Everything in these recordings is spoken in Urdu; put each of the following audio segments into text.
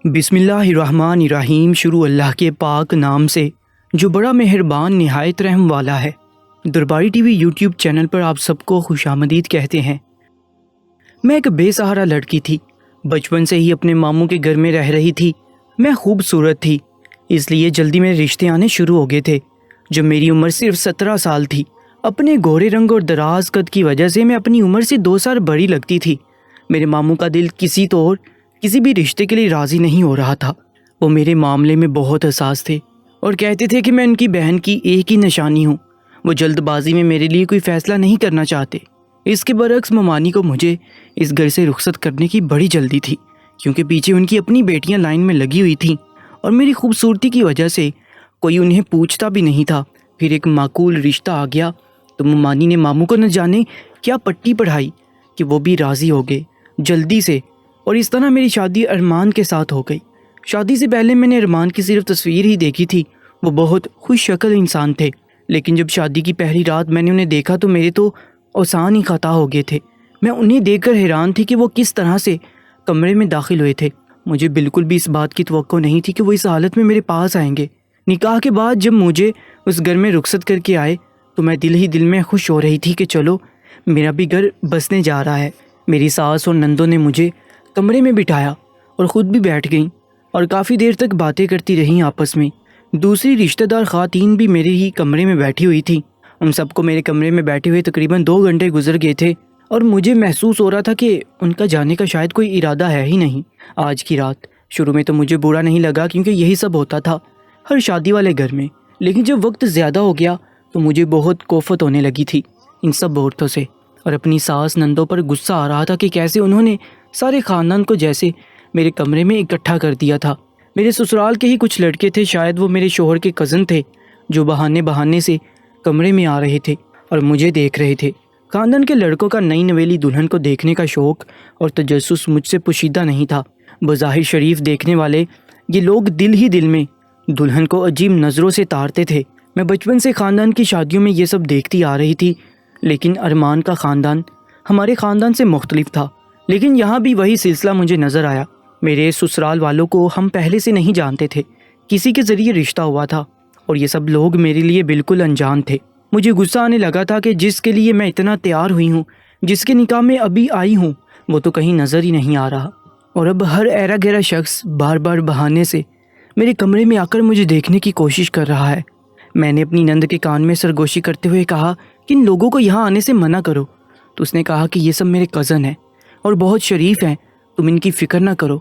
بسم اللہ الرحمن الرحیم۔ شروع اللہ کے پاک نام سے جو بڑا مہربان نہایت رحم والا ہے۔ درباری ٹی وی یوٹیوب چینل پر آپ سب کو خوش آمدید کہتے ہیں۔ میں ایک بے سہارا لڑکی تھی، بچپن سے ہی اپنے ماموں کے گھر میں رہ رہی تھی۔ میں خوبصورت تھی، اس لیے جلدی میرے رشتے آنے شروع ہو گئے تھے۔ جب میری عمر صرف 17 سال تھی، اپنے گورے رنگ اور دراز قد کی وجہ سے میں اپنی عمر سے 2 سال بڑی لگتی تھی۔ میرے ماموں کا دل کسی بھی رشتے کے لیے راضی نہیں ہو رہا تھا۔ وہ میرے معاملے میں بہت حساس تھے اور کہتے تھے کہ میں ان کی بہن کی ایک ہی نشانی ہوں۔ وہ جلد بازی میں میرے لیے کوئی فیصلہ نہیں کرنا چاہتے۔ اس کے برعکس ممانی کو مجھے اس گھر سے رخصت کرنے کی بڑی جلدی تھی، کیونکہ پیچھے ان کی اپنی بیٹیاں لائن میں لگی ہوئی تھیں اور میری خوبصورتی کی وجہ سے کوئی انہیں پوچھتا بھی نہیں تھا۔ پھر ایک معقول رشتہ آ گیا تو ممانی نے ماموں کو نہ جانے کیا پٹی پڑھائی کہ وہ بھی راضی ہو گئے جلدی سے، اور اس طرح میری شادی ارمان کے ساتھ ہو گئی۔ شادی سے پہلے میں نے ارمان کی صرف تصویر ہی دیکھی تھی۔ وہ بہت خوش شکل انسان تھے، لیکن جب شادی کی پہلی رات میں نے انہیں دیکھا تو میرے تو اوسان ہی خطا ہو گئے تھے۔ میں انہیں دیکھ کر حیران تھی کہ وہ کس طرح سے کمرے میں داخل ہوئے تھے۔ مجھے بالکل بھی اس بات کی توقع نہیں تھی کہ وہ اس حالت میں میرے پاس آئیں گے۔ نکاح کے بعد جب مجھے اس گھر میں رخصت کر کے آئے تو میں دل ہی دل میں خوش ہو رہی تھی کہ چلو میرا بھی گھر بسنے جا رہا ہے۔ میری ساس اور نندوں نے مجھے کمرے میں بٹھایا اور خود بھی بیٹھ گئیں اور کافی دیر تک باتیں کرتی رہیں آپس میں۔ دوسری رشتہ دار خواتین بھی میرے ہی کمرے میں بیٹھی ہوئی تھیں۔ ان سب کو میرے کمرے میں بیٹھے ہوئے تقریباً 2 گھنٹے گزر گئے تھے اور مجھے محسوس ہو رہا تھا کہ ان کا جانے کا شاید کوئی ارادہ ہے ہی نہیں آج کی رات۔ شروع میں تو مجھے برا نہیں لگا، کیونکہ یہی سب ہوتا تھا ہر شادی والے گھر میں، لیکن جب وقت زیادہ ہو گیا تو مجھے بہت کوفت ہونے لگی تھی ان سب عورتوں سے، اور اپنی ساس نندوں پر غصہ آ رہا تھا کہ کیسے انہوں نے سارے خاندان کو جیسے میرے کمرے میں اکٹھا کر دیا تھا۔ میرے سسرال کے ہی کچھ لڑکے تھے، شاید وہ میرے شوہر کے کزن تھے، جو بہانے سے کمرے میں آ رہے تھے اور مجھے دیکھ رہے تھے۔ خاندان کے لڑکوں کا نئی نویلی دلہن کو دیکھنے کا شوق اور تجسس مجھ سے پوشیدہ نہیں تھا۔ بظاہر شریف دیکھنے والے یہ لوگ دل ہی دل میں دلہن کو عجیب نظروں سے تارتے تھے۔ میں بچپن سے خاندان کی شادیوں میں یہ سب دیکھتی آ رہی تھی، لیکن ارمان کا خاندان ہمارے خاندان سے مختلف تھا۔ لیکن یہاں بھی وہی سلسلہ مجھے نظر آیا۔ میرے سسرال والوں کو ہم پہلے سے نہیں جانتے تھے، کسی کے ذریعے رشتہ ہوا تھا، اور یہ سب لوگ میرے لیے بالکل انجان تھے۔ مجھے غصہ آنے لگا تھا کہ جس کے لیے میں اتنا تیار ہوئی ہوں، جس کے نکاح میں ابھی آئی ہوں، وہ تو کہیں نظر ہی نہیں آ رہا، اور اب ہر ایرا گیرا شخص بار بار بہانے سے میرے کمرے میں آ کر مجھے دیکھنے کی کوشش کر رہا ہے۔ میں نے اپنی نند کے کان میں سرگوشی کرتے ہوئے کہا کہ ان لوگوں کو یہاں آنے سے منع کرو، تو اس نے کہا کہ یہ سب میرے کزن ہیں اور بہت شریف ہیں، تم ان کی فکر نہ کرو۔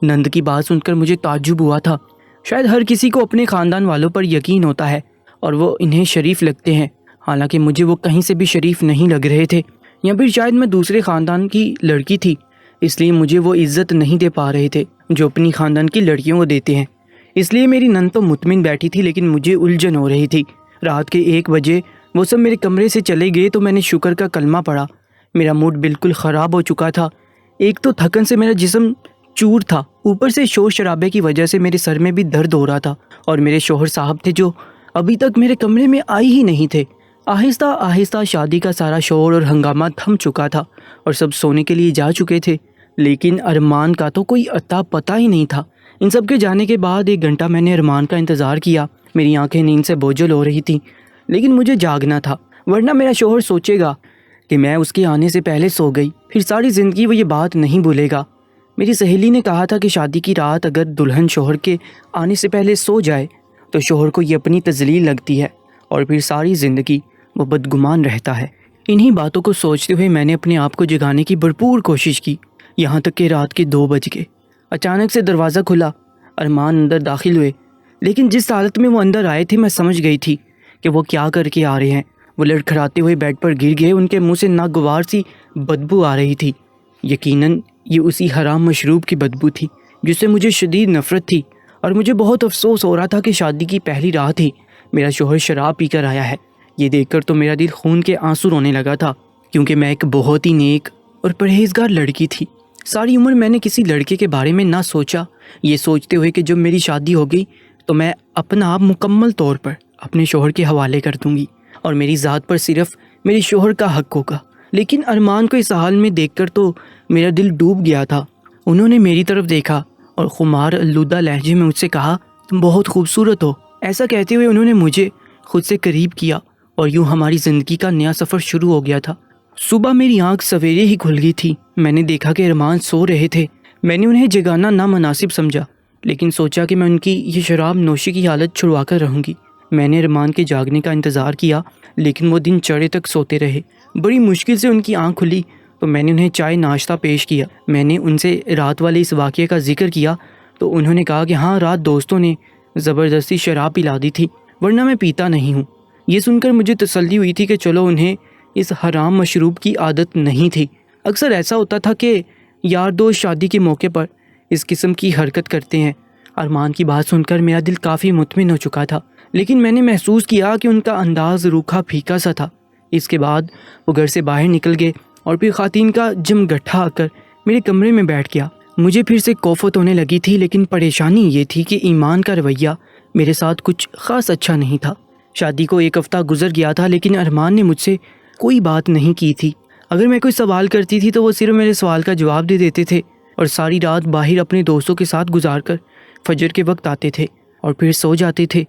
نند کی بات سن کر مجھے تعجب ہوا تھا۔ شاید ہر کسی کو اپنے خاندان والوں پر یقین ہوتا ہے اور وہ انہیں شریف لگتے ہیں، حالانکہ مجھے وہ کہیں سے بھی شریف نہیں لگ رہے تھے، یا پھر شاید میں دوسرے خاندان کی لڑکی تھی، اس لیے مجھے وہ عزت نہیں دے پا رہے تھے جو اپنی خاندان کی لڑکیوں کو دیتے ہیں۔ اس لیے میری نند تو مطمئن بیٹھی تھی، لیکن مجھے الجھن ہو رہی تھی۔ رات کے 1 بجے وہ سب میرے کمرے سے چلے گئے تو میں نے شکر کا کلمہ پڑھا۔ میرا موڈ بالکل خراب ہو چکا تھا۔ ایک تو تھکن سے میرا جسم چور تھا، اوپر سے شور شرابے کی وجہ سے میرے سر میں بھی درد ہو رہا تھا، اور میرے شوہر صاحب تھے جو ابھی تک میرے کمرے میں آئی ہی نہیں تھے۔ آہستہ آہستہ شادی کا سارا شور اور ہنگامہ تھم چکا تھا اور سب سونے کے لیے جا چکے تھے، لیکن ارمان کا تو کوئی اتا پتہ ہی نہیں تھا۔ ان سب کے جانے کے بعد 1 گھنٹہ میں نے ارمان کا انتظار کیا۔ میری آنکھیں نیند سے بوجھل ہو رہی تھیں، لیکن مجھے جاگنا تھا، ورنہ میرا شوہر سوچے گا کہ میں اس کے آنے سے پہلے سو گئی، پھر ساری زندگی وہ یہ بات نہیں بھولے گا۔ میری سہیلی نے کہا تھا کہ شادی کی رات اگر دلہن شوہر کے آنے سے پہلے سو جائے تو شوہر کو یہ اپنی تذلیل لگتی ہے اور پھر ساری زندگی وہ بدگمان رہتا ہے۔ انہی باتوں کو سوچتے ہوئے میں نے اپنے آپ کو جگانے کی بھرپور کوشش کی، یہاں تک کہ رات کے 2 بج گئے۔ اچانک سے دروازہ کھلا، ارمان اندر داخل ہوئے، لیکن جس حالت میں وہ اندر آئے تھے میں سمجھ گئی تھی کہ وہ کیا کر کے آ رہے ہیں۔ وہ لڑکھڑاتے ہوئے بیڈ پر گر گئے، ان کے منہ سے ناگوار سی بدبو آ رہی تھی۔ یقیناً یہ اسی حرام مشروب کی بدبو تھی جس سے مجھے شدید نفرت تھی، اور مجھے بہت افسوس ہو رہا تھا کہ شادی کی پہلی رات ہی میرا شوہر شراب پی کر آیا ہے۔ یہ دیکھ کر تو میرا دل خون کے آنسو رونے لگا تھا، کیونکہ میں ایک بہت ہی نیک اور پرہیزگار لڑکی تھی۔ ساری عمر میں نے کسی لڑکے کے بارے میں نہ سوچا، یہ سوچتے ہوئے کہ جب میری شادی ہوگی تو میں اپنا آپ مکمل طور پر اپنے شوہر کے حوالے کر دوں گی اور میری ذات پر صرف میرے شوہر کا حق ہوگا۔ لیکن ارمان کو اس حال میں دیکھ کر تو میرا دل ڈوب گیا تھا۔ انہوں نے میری طرف دیکھا اور خمار آلودہ لہجے میں مجھ سے کہا تم بہت خوبصورت ہو۔ ایسا کہتے ہوئے انہوں نے مجھے خود سے قریب کیا اور یوں ہماری زندگی کا نیا سفر شروع ہو گیا تھا۔ صبح میری آنکھ سویرے ہی کھل گئی تھی۔ میں نے دیکھا کہ ارمان سو رہے تھے۔ میں نے انہیں جگانا نامناسب سمجھا، لیکن سوچا کہ میں ان کی یہ شراب نوشی کی حالت چھڑوا کر رہوں گی۔ میں نے ارمان کے جاگنے کا انتظار کیا، لیکن وہ دن چڑھے تک سوتے رہے۔ بڑی مشکل سے ان کی آنکھ کھلی تو میں نے انہیں چائے ناشتہ پیش کیا۔ میں نے ان سے رات والے اس واقعے کا ذکر کیا تو انہوں نے کہا کہ ہاں، رات دوستوں نے زبردستی شراب پلا دی تھی، ورنہ میں پیتا نہیں ہوں۔ یہ سن کر مجھے تسلی ہوئی تھی کہ چلو انہیں اس حرام مشروب کی عادت نہیں تھی۔ اکثر ایسا ہوتا تھا کہ یار دوست شادی کے موقع پر اس قسم کی حرکت کرتے ہیں۔ ارمان کی بات سن کر میرا دل کافی مطمئن ہو چکا تھا، لیکن میں نے محسوس کیا کہ ان کا انداز روکھا پھیکا سا تھا۔ اس کے بعد وہ گھر سے باہر نکل گئے اور پھر خواتین کا جم گٹھا آ کر میرے کمرے میں بیٹھ گیا۔ مجھے پھر سے کوفت ہونے لگی تھی، لیکن پریشانی یہ تھی کہ ایمان کا رویہ میرے ساتھ کچھ خاص اچھا نہیں تھا۔ شادی کو 1 ہفتہ گزر گیا تھا، لیکن ارمان نے مجھ سے کوئی بات نہیں کی تھی۔ اگر میں کوئی سوال کرتی تھی تو وہ صرف میرے سوال کا جواب دے دیتے تھے اور ساری رات باہر اپنے دوستوں کے ساتھ گزار کر فجر کے وقت آتے تھے اور پھر سو جاتے تھے۔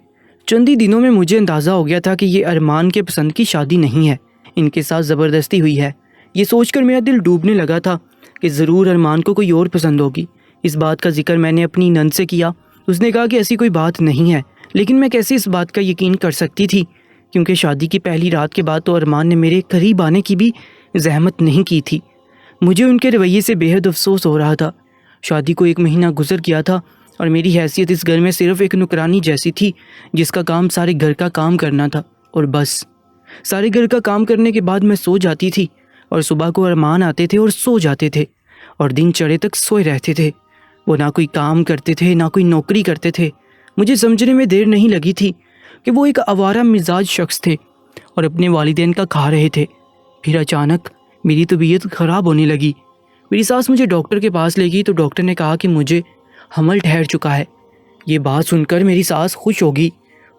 چند ہی دنوں میں مجھے اندازہ ہو گیا تھا کہ یہ ارمان کے پسند کی شادی نہیں ہے، ان کے ساتھ زبردستی ہوئی ہے۔ یہ سوچ کر میرا دل ڈوبنے لگا تھا کہ ضرور ارمان کو کوئی اور پسند ہوگی۔ اس بات کا ذکر میں نے اپنی نند سے کیا۔ اس نے کہا کہ ایسی کوئی بات نہیں ہے، لیکن میں کیسے اس بات کا یقین کر سکتی تھی، کیونکہ شادی کی پہلی رات کے بعد تو ارمان نے میرے قریب آنے کی بھی زحمت نہیں کی تھی۔ مجھے ان کے رویے سے بے حد افسوس ہو رہا تھا۔ شادی کو 1 مہینہ گزر گیا تھا اور میری حیثیت اس گھر میں صرف ایک نوکرانی جیسی تھی، جس کا کام سارے گھر کا کام کرنا تھا اور بس۔ سارے گھر کا کام کرنے کے بعد میں سو جاتی تھی اور صبح کو ارمان آتے تھے اور سو جاتے تھے اور دن چڑھے تک سوئے رہتے تھے۔ وہ نہ کوئی کام کرتے تھے نہ کوئی نوکری کرتے تھے۔ مجھے سمجھنے میں دیر نہیں لگی تھی کہ وہ ایک آوارہ مزاج شخص تھے اور اپنے والدین کا کھا رہے تھے۔ پھر اچانک میری طبیعت خراب ہونے لگی۔ میری ساس مجھے ڈاکٹر کے پاس لے گئی تو ڈاکٹر نے کہا کہ مجھے حمل ٹھہر چکا ہے۔ یہ بات سن کر میری ساس خوش ہو گئی۔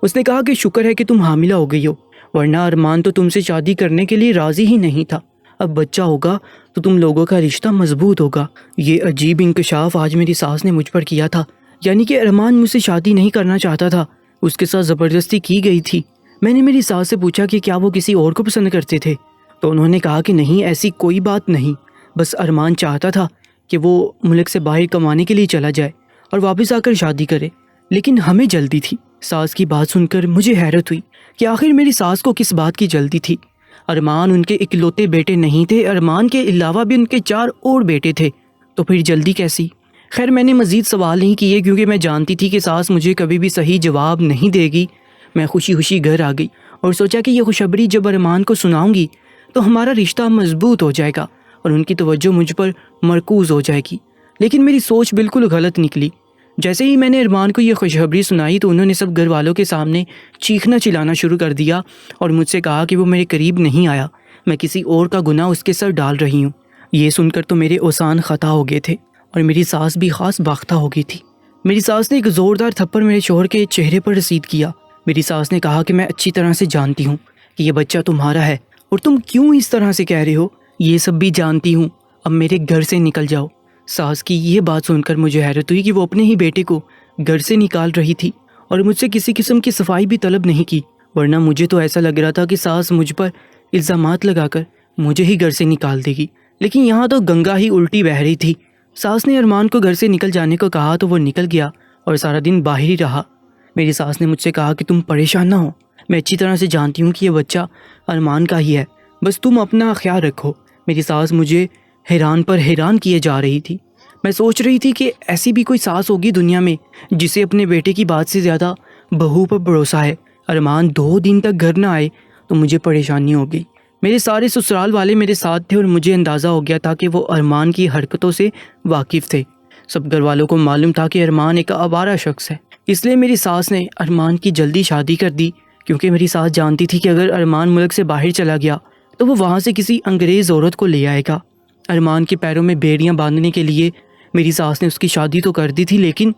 اس نے کہا کہ شکر ہے کہ تم حاملہ ہو گئی ہو، ورنہ ارمان تو تم سے شادی کرنے کے لیے راضی ہی نہیں تھا۔ اب بچہ ہوگا تو تم لوگوں کا رشتہ مضبوط ہوگا۔ یہ عجیب انکشاف آج میری ساس نے مجھ پر کیا تھا، یعنی کہ ارمان مجھ سے شادی نہیں کرنا چاہتا تھا، اس کے ساتھ زبردستی کی گئی تھی۔ میں نے میری ساس سے پوچھا کہ کیا وہ کسی اور کو پسند کرتے تھے، تو انہوں نے کہا کہ نہیں، ایسی کوئی بات نہیں، بس ارمان چاہتا تھا کہ وہ ملک سے باہر کمانے کے لیے چلا جائے اور واپس آ کر شادی کرے، لیکن ہمیں جلدی تھی۔ ساس کی بات سن کر مجھے حیرت ہوئی کہ آخر میری ساس کو کس بات کی جلدی تھی۔ ارمان ان کے اکلوتے بیٹے نہیں تھے، ارمان کے علاوہ بھی ان کے 4 اور بیٹے تھے، تو پھر جلدی کیسی؟ خیر، میں نے مزید سوال نہیں کیے کیونکہ میں جانتی تھی کہ ساس مجھے کبھی بھی صحیح جواب نہیں دے گی۔ میں خوشی خوشی گھر آ گئی اور سوچا کہ یہ خوشخبری جب ارمان کو سناؤں گی تو ہمارا رشتہ مضبوط ہو جائے گا اور ان کی توجہ مجھ پر مرکوز ہو جائے گی۔ لیکن میری سوچ بالکل غلط نکلی۔ جیسے ہی میں نے ارمان کو یہ خوشخبری سنائی تو انہوں نے سب گھر والوں کے سامنے چیخنا چلانا شروع کر دیا اور مجھ سے کہا کہ وہ میرے قریب نہیں آیا، میں کسی اور کا گناہ اس کے سر ڈال رہی ہوں۔ یہ سن کر تو میرے اوسان خطا ہو گئے تھے اور میری ساس بھی خاص باختہ ہو گئی تھی۔ میری ساس نے ایک زوردار تھپڑ میرے شوہر کے چہرے پر رسید کیا۔ میری ساس نے کہا کہ میں اچھی طرح سے جانتی ہوں کہ یہ بچہ تمہارا ہے اور تم کیوں اس طرح سے کہہ رہے ہو، یہ سب بھی جانتی ہوں، اب میرے گھر سے نکل جاؤ۔ ساس کی یہ بات سن کر مجھے حیرت ہوئی کہ وہ اپنے ہی بیٹے کو گھر سے نکال رہی تھی اور مجھ سے کسی قسم کی صفائی بھی طلب نہیں کی، ورنہ مجھے تو ایسا لگ رہا تھا کہ ساس مجھ پر الزامات لگا کر مجھے ہی گھر سے نکال دے گی۔ لیکن یہاں تو گنگا ہی الٹی بہہ رہی تھی۔ ساس نے ارمان کو گھر سے نکل جانے کو کہا تو وہ نکل گیا اور سارا دن باہر ہی رہا۔ میری ساس نے مجھ سے کہا کہ تم پریشان نہ ہو، میں اچھی طرح سے جانتی ہوں کہ یہ بچہ ارمان کا ہی ہے، بس تم اپنا خیال رکھو۔ میری ساس مجھے حیران پر حیران کیے جا رہی تھی۔ میں سوچ رہی تھی کہ ایسی بھی کوئی ساس ہوگی دنیا میں جسے اپنے بیٹے کی بات سے زیادہ بہو پر بھروسہ ہے۔ ارمان 2 دن تک گھر نہ آئے تو مجھے پریشانی ہو گئی۔ میرے سارے سسرال والے میرے ساتھ تھے اور مجھے اندازہ ہو گیا تھا کہ وہ ارمان کی حرکتوں سے واقف تھے۔ سب گھر والوں کو معلوم تھا کہ ارمان ایک آوارہ شخص ہے، اس لیے میری ساس نے ارمان کی جلدی شادی کر دی، کیونکہ میری ساس جانتی تھی کہ اگر ارمان ملک سے باہر چلا گیا تو وہ وہاں سے کسی انگریز عورت کو لے آئے گا۔ ارمان کے پیروں میں بیڑیاں باندھنے کے لیے میری ساس نے اس کی شادی تو کر دی تھی، لیکن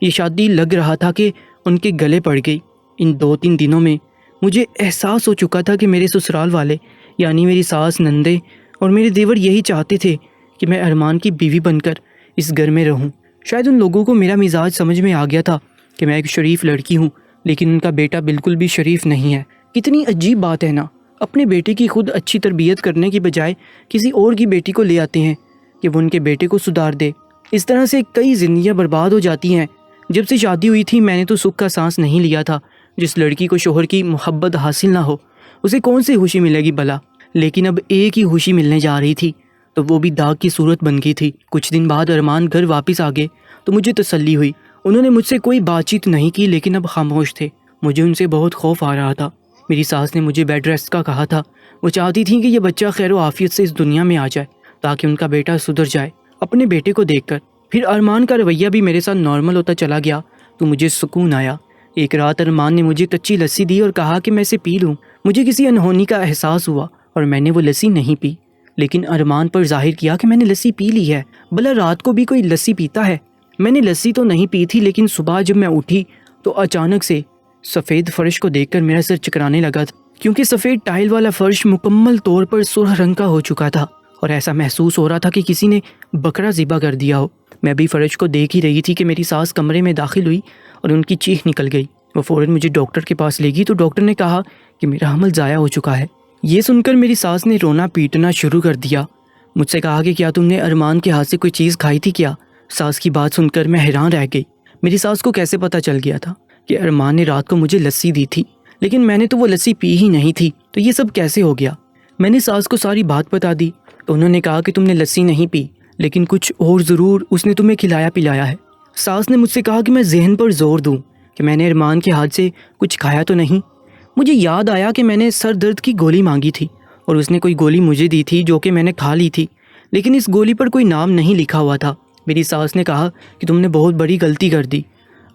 یہ شادی لگ رہا تھا کہ ان کے گلے پڑ گئی۔ ان 2-3 دنوں میں مجھے احساس ہو چکا تھا کہ میرے سسرال والے یعنی میری ساس، نندے اور میرے دیور یہی چاہتے تھے کہ میں ارمان کی بیوی بن کر اس گھر میں رہوں، شاید ان لوگوں کو میرا مزاج سمجھ میں آ گیا تھا کہ میں ایک شریف لڑکی ہوں، لیکن ان کا بیٹا بالکل بھی شریف نہیں ہے۔ کتنی عجیب بات ہے نا، اپنے بیٹے کی خود اچھی تربیت کرنے کی بجائے کسی اور کی بیٹی کو لے آتے ہیں کہ وہ ان کے بیٹے کو سدھار دے۔ اس طرح سے کئی زندگیاں برباد ہو جاتی ہیں۔ جب سے شادی ہوئی تھی میں نے تو سکھ کا سانس نہیں لیا تھا۔ جس لڑکی کو شوہر کی محبت حاصل نہ ہو اسے کون سی خوشی ملے گی بھلا، لیکن اب ایک ہی خوشی ملنے جا رہی تھی، تو وہ بھی داغ کی صورت بن گئی تھی۔ کچھ دن بعد ارمان گھر واپس آ گئے تو مجھے تسلی ہوئی۔ انہوں نے مجھ سے کوئی بات چیت نہیں کی، لیکن اب خاموش تھے۔ مجھے ان سے بہت خوف آ رہا تھا۔ میری ساس نے مجھے بیڈ ریسٹ کا کہا تھا۔ وہ چاہتی تھیں کہ یہ بچہ خیر و عافیت سے اس دنیا میں آ جائے تاکہ ان کا بیٹا سدھر جائے۔ اپنے بیٹے کو دیکھ کر پھر ارمان کا رویہ بھی میرے ساتھ نارمل ہوتا چلا گیا تو مجھے سکون آیا۔ ایک رات ارمان نے مجھے کچی لسی دی اور کہا کہ میں اسے پی لوں۔ مجھے کسی انہونی کا احساس ہوا اور میں نے وہ لسی نہیں پی، لیکن ارمان پر ظاہر کیا کہ میں نے لسی پی لی ہے۔ بھلا رات کو بھی کوئی لسی پیتا ہے؟ میں نے لسی تو نہیں پی تھی، لیکن صبح جب میں اٹھی تو اچانک سے سفید فرش کو دیکھ کر میرا سر چکرانے لگا تھا، کیونکہ سفید ٹائل والا فرش مکمل طور پر سرخ رنگ کا ہو چکا تھا اور ایسا محسوس ہو رہا تھا کہ کسی نے بکرا ذبح کر دیا ہو۔ میں بھی فرش کو دیکھ ہی رہی تھی کہ میری ساس کمرے میں داخل ہوئی اور ان کی چیخ نکل گئی۔ وہ فوراً مجھے ڈاکٹر کے پاس لے گئی تو ڈاکٹر نے کہا کہ میرا حمل ضائع ہو چکا ہے۔ یہ سن کر میری ساس نے رونا پیٹنا شروع کر دیا۔ مجھ سے کہا کہ کیا تم نے ارمان کے ہاتھ سے کوئی چیز کھائی تھی کیا؟ ساس کی بات سن کر میں حیران رہ گئی۔ میری ساس کو کیسے پتہ چل گیا تھا کہ ارمان نے رات کو مجھے لسی دی تھی، لیکن میں نے تو وہ لسی پی ہی نہیں تھی، تو یہ سب کیسے ہو گیا؟ میں نے ساس کو ساری بات بتا دی تو انہوں نے کہا کہ تم نے لسی نہیں پی، لیکن کچھ اور ضرور اس نے تمہیں کھلایا پلایا ہے۔ ساس نے مجھ سے کہا کہ میں ذہن پر زور دوں کہ میں نے ارمان کے ہاتھ سے کچھ کھایا تو نہیں۔ مجھے یاد آیا کہ میں نے سر درد کی گولی مانگی تھی اور اس نے کوئی گولی مجھے دی تھی جو کہ میں نے کھا لی تھی، لیکن اس گولی پر کوئی نام نہیں لکھا ہوا تھا۔ میری ساس نے کہا کہ تم نے بہت بڑی غلطی کر دی،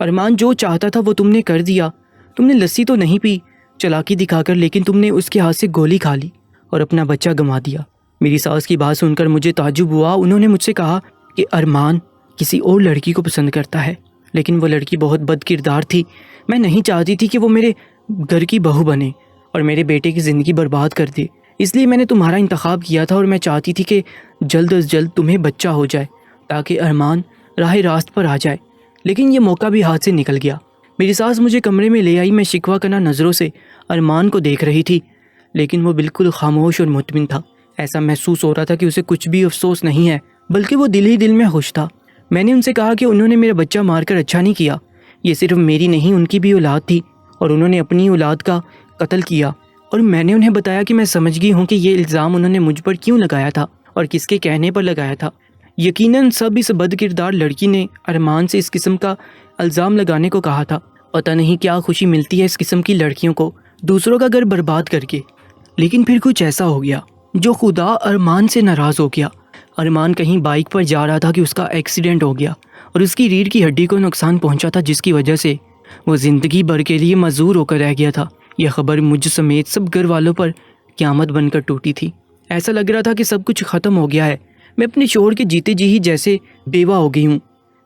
ارمان جو چاہتا تھا وہ تم نے کر دیا۔ تم نے لسی تو نہیں پی چالاکی دکھا کر، لیکن تم نے اس کے ہاتھ سے گولی کھا لی اور اپنا بچہ گنوا دیا۔ میری ساس کی بات سن کر مجھے تعجب ہوا۔ انہوں نے مجھ سے کہا کہ ارمان کسی اور لڑکی کو پسند کرتا ہے، لیکن وہ لڑکی بہت بد کردار تھی۔ میں نہیں چاہتی تھی کہ وہ میرے گھر کی بہو بنے اور میرے بیٹے کی زندگی برباد کر دے، اس لیے میں نے تمہارا انتخاب کیا تھا اور میں چاہتی تھی کہ جلد از جلد تمہیں بچہ ہو جائے تاکہ ارمان راہ راست پر آ جائے، لیکن یہ موقع بھی ہاتھ سے نکل گیا۔ میری ساس مجھے کمرے میں لے آئی۔ میں شکوہ کرنا نظروں سے ارمان کو دیکھ رہی تھی، لیکن وہ بالکل خاموش اور مطمئن تھا۔ ایسا محسوس ہو رہا تھا کہ اسے کچھ بھی افسوس نہیں ہے، بلکہ وہ دل ہی دل میں خوش تھا۔ میں نے ان سے کہا کہ انہوں نے میرا بچہ مار کر اچھا نہیں کیا، یہ صرف میری نہیں ان کی بھی اولاد تھی اور انہوں نے اپنی اولاد کا قتل کیا، اور میں نے انہیں بتایا کہ میں سمجھ گئی ہوں کہ یہ الزام انہوں نے مجھ پر کیوں لگایا تھا اور کس کے کہنے پر لگایا تھا۔ یقیناً سب اس بد کردار لڑکی نے ارمان سے اس قسم کا الزام لگانے کو کہا تھا۔ پتہ نہیں کیا خوشی ملتی ہے اس قسم کی لڑکیوں کو دوسروں کا گھر برباد کر کے۔ لیکن پھر کچھ ایسا ہو گیا جو خدا ارمان سے ناراض ہو گیا۔ ارمان کہیں بائک پر جا رہا تھا کہ اس کا ایکسیڈنٹ ہو گیا اور اس کی ریڑھ کی ہڈی کو نقصان پہنچا تھا، جس کی وجہ سے وہ زندگی بھر کے لیے معذور ہو کر رہ گیا تھا۔ یہ خبر مجھ سمیت سب گھر والوں پر قیامت بن کر ٹوٹی تھی۔ ایسا لگ رہا تھا کہ سب کچھ ختم ہو گیا ہے۔ میں اپنے شوہر کے جیتے جی ہی جیسے بیوہ ہو گئی ہوں۔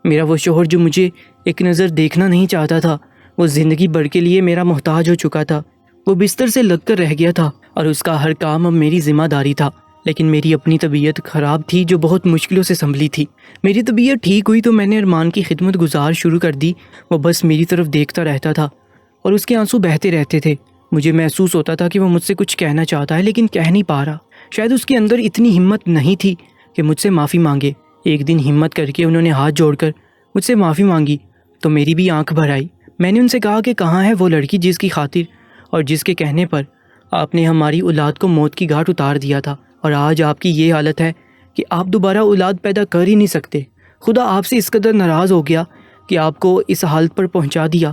میرا وہ شوہر جو مجھے ایک نظر دیکھنا نہیں چاہتا تھا، وہ زندگی بھر کے لیے میرا محتاج ہو چکا تھا۔ وہ بستر سے لگ کر رہ گیا تھا اور اس کا ہر کام اب میری ذمہ داری تھا۔ لیکن میری اپنی طبیعت خراب تھی جو بہت مشکلوں سے سنبھلی تھی۔ میری طبیعت ٹھیک ہوئی تو میں نے ارمان کی خدمت گزار شروع کر دی۔ وہ بس میری طرف دیکھتا رہتا تھا اور اس کے آنسو بہتے رہتے تھے۔ مجھے محسوس ہوتا تھا کہ وہ مجھ سے کچھ کہنا چاہتا ہے لیکن کہہ نہیں پا رہا۔ شاید اس کے اندر اتنی ہمت نہیں تھی کہ مجھ سے معافی مانگے۔ ایک دن ہمت کر کے انہوں نے ہاتھ جوڑ کر مجھ سے معافی مانگی تو میری بھی آنکھ بھر آئی۔ میں نے ان سے کہا کہ کہاں ہے وہ لڑکی جس کی خاطر اور جس کے کہنے پر آپ نے ہماری اولاد کو موت کی گھاٹ اتار دیا تھا، اور آج آپ کی یہ حالت ہے کہ آپ دوبارہ اولاد پیدا کر ہی نہیں سکتے۔ خدا آپ سے اس قدر ناراض ہو گیا کہ آپ کو اس حالت پر پہنچا دیا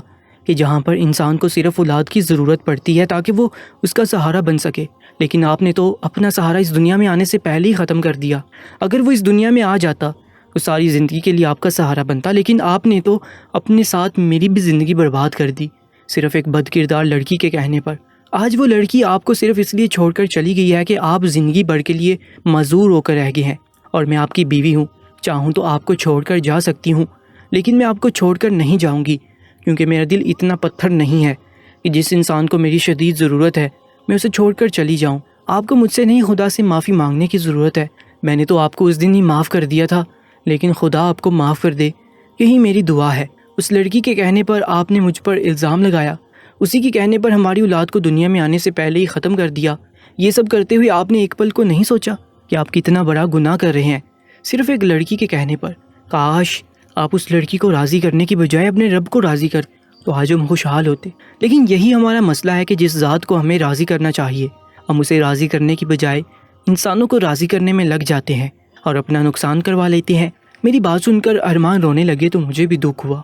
کہ جہاں پر انسان کو صرف اولاد کی ضرورت پڑتی ہے تاکہ وہ اس کا سہارا بن سکے، لیکن آپ نے تو اپنا سہارا اس دنیا میں آنے سے پہلے ہی ختم کر دیا۔ اگر وہ اس دنیا میں آ جاتا تو ساری زندگی کے لیے آپ کا سہارا بنتا، لیکن آپ نے تو اپنے ساتھ میری بھی زندگی برباد کر دی، صرف ایک بد کردار لڑکی کے کہنے پر۔ آج وہ لڑکی آپ کو صرف اس لیے چھوڑ کر چلی گئی ہے کہ آپ زندگی بھر کے لیے معذور ہو کر رہ گئے ہیں، اور میں آپ کی بیوی ہوں۔ چاہوں تو آپ کو چھوڑ کر جا سکتی ہوں، لیکن میں آپ کو چھوڑ کر نہیں جاؤں گی، کیونکہ میرا دل اتنا پتھر نہیں ہے کہ جس انسان کو میری شدید ضرورت ہے میں اسے چھوڑ کر چلی جاؤں۔ آپ کو مجھ سے نہیں، خدا سے معافی مانگنے کی ضرورت ہے۔ میں نے تو آپ کو اس دن ہی معاف کر دیا تھا، لیکن خدا آپ کو معاف کر دے۔ یہی میری دعا ہے۔ اس لڑکی کے کہنے پر آپ نے مجھ پر الزام لگایا، اسی کے کہنے پر ہماری اولاد کو دنیا میں آنے سے پہلے ہی ختم کر دیا۔ یہ سب کرتے ہوئے آپ نے ایک پل کو نہیں سوچا کہ آپ کتنا بڑا گناہ کر رہے ہیں صرف ایک لڑکی کے کہنے پر۔ کاش آپ اس لڑکی کو راضی کرنے کی بجائے اپنے رب کو راضی کر تو آج ہم خوشحال ہوتے۔ لیکن یہی ہمارا مسئلہ ہے کہ جس ذات کو ہمیں راضی کرنا چاہیے، ہم اسے راضی کرنے کی بجائے انسانوں کو راضی کرنے میں لگ جاتے ہیں اور اپنا نقصان کروا لیتے ہیں۔ میری بات سن کر ارمان رونے لگے تو مجھے بھی دکھ ہوا۔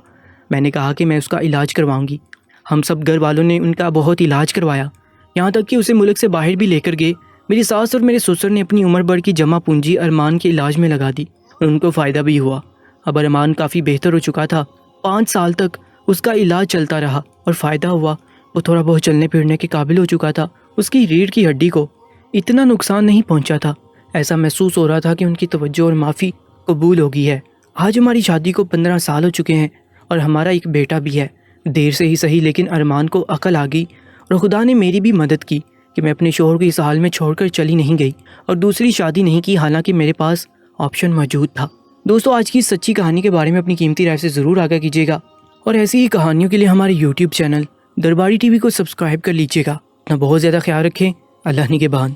میں نے کہا کہ میں اس کا علاج کرواؤں گی۔ ہم سب گھر والوں نے ان کا بہت علاج کروایا، یہاں تک کہ اسے ملک سے باہر بھی لے کر گئے۔ میری ساس اور میرے سسر نے اپنی عمر بھر کی جمع پونجی ارمان کے علاج میں لگا دی اور ان کو فائدہ بھی ہوا۔ اب ارمان کافی بہتر ہو چکا تھا۔ 5 سال تک اس کا علاج چلتا رہا اور فائدہ ہوا۔ وہ تھوڑا بہت چلنے پھرنے کے قابل ہو چکا تھا۔ اس کی ریڑھ کی ہڈی کو اتنا نقصان نہیں پہنچا تھا۔ ایسا محسوس ہو رہا تھا کہ ان کی توجہ اور معافی قبول ہو گئی ہے۔ آج ہماری شادی کو 15 سال ہو چکے ہیں اور ہمارا ایک بیٹا بھی ہے۔ دیر سے ہی صحیح لیکن ارمان کو عقل آ گئی اور خدا نے میری بھی مدد کی کہ میں اپنے شوہر کو اس حال میں چھوڑ کر چلی نہیں گئی اور دوسری شادی نہیں کی، حالانکہ میرے پاس آپشن موجود تھا۔ دوستو، آج کی سچی کہانی کے بارے میں اپنی قیمتی رائے سے ضرور آگاہ کیجیے گا اور ایسی ہی کہانیوں کے لیے ہمارے یوٹیوب چینل درباری ٹی وی کو سبسکرائب کر لیجیے گا۔ اپنا بہت زیادہ خیال رکھیں۔ اللہ نگہبان۔